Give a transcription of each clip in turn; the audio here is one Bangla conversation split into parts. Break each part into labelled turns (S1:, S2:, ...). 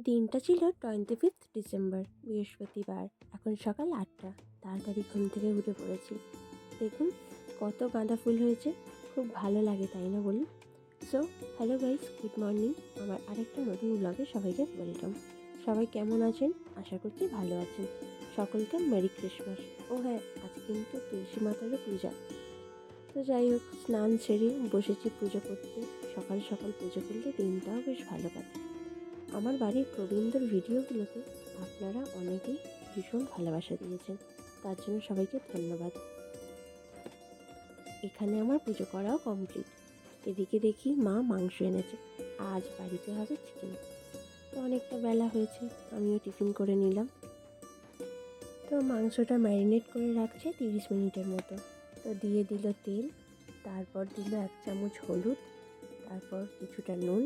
S1: দিনটা ছিল 25 ডিসেম্বর, বৃহস্পতিবার। এখন সকাল 8টা। তাড়াতাড়ি ঘুম থেকে উঠে পড়েছি। দেখুন কত গাঁদা ফুল হয়েছে, খুব ভালো লাগে তাই না বলুন? So hello guys, good morning. আমার আরেকটা নতুন ব্লগে সবাইকে ওয়েলকাম। সবাই কেমন আছেন? আশা করছি ভালো আছেন। সকলকে মেরি ক্রিসমাস। ও হ্যাঁ, আজ কিন্তু তুলসী মাতারও পূজা। তো যাই হোক, স্নান সেরে বসেছি পুজো করতে। সকাল সকাল পুজো করলে দিনটাও বেশ ভালো কাটে। আমার বাড়ির প্রবীণদের ভিডিওগুলোতে আপনারা অনেকেই ভীষণ ভালোবাসা দিয়েছেন, তার জন্য সবাইকে ধন্যবাদ। এখানে আমার পুজো করাও কমপ্লিট। এদিকে দেখি মা মাংস এনেছে, আজ বাড়িতে হবে চিকেন। তো অনেকটা বেলা হয়েছে, আমিও টিফিন করে নিলাম। তো মাংসটা ম্যারিনেট করে রাখছে 30 মিনিটের মতো। তো দিয়ে দিল তেল, তারপর দিল 1 চামচ হলুদ, তারপর কিছুটা নুন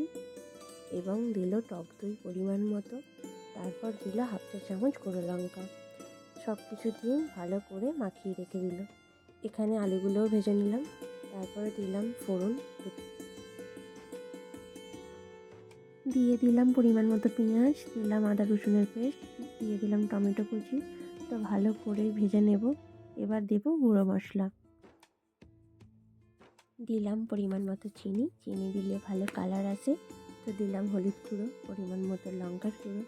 S1: এবং দিল টক দই পরিমাণ মতো, তারপর দিল 1/2 চা চামচ গুঁড়ো লঙ্কা। সব কিছু দিয়ে ভালো করে মাখিয়ে রেখে দিল। এখানে আলুগুলোও ভেজে নিলাম। তারপরে দিলাম ফোড়ন, দিয়ে দিলাম পরিমাণ মতো পেঁয়াজ, দিলাম আদা রসুনের পেস্ট, দিয়ে দিলাম টমেটো কুচি। তো ভালো করে ভেজে নেব। এবার দেব গুঁড়ো মশলা, দিলাম পরিমাণ মতো চিনি দিলে ভালো কালার আসে। তো দিলাম হলুদ গুঁড়ো, পরিমাণ মতো লঙ্কার গুঁড়ো,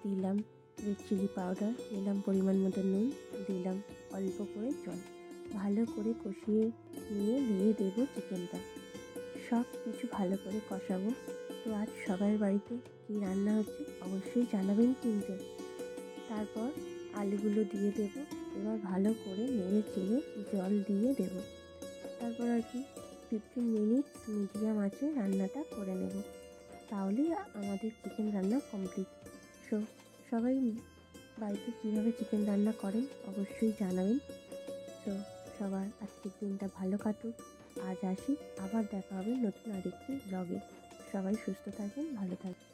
S1: দিলাম রেড চিলি পাউডার, দিলাম পরিমাণ মতো নুন, দিলাম অল্প করে জল। ভালো করে কষিয়ে নিয়ে দিয়ে দেব চিকেনটা। সব কিছু ভালো করে কষাবো। তো আজ সবার বাড়িতে কী রান্না হচ্ছে অবশ্যই জানাবেন কিন্তু। তারপর আলুগুলো দিয়ে দেব। এবার ভালো করে নেড়ে চেড়ে জল দিয়ে দেব। তারপর আর কি 15 মিনিটস মিডিয়াম আঁচে রান্নাটা করে নেব, তাহলেই আমাদের চিকেন রান্না কমপ্লিট। সো সবাই বাড়িতে কীভাবে চিকেন রান্না করেন অবশ্যই জানাবেন। সো সবার আজকের দিনটা ভালো কাটুক। আজ আসি, আবার দেখা হবে নতুন আরেকটি ব্লগে। সবাই সুস্থ থাকবেন, ভালো থাকবেন।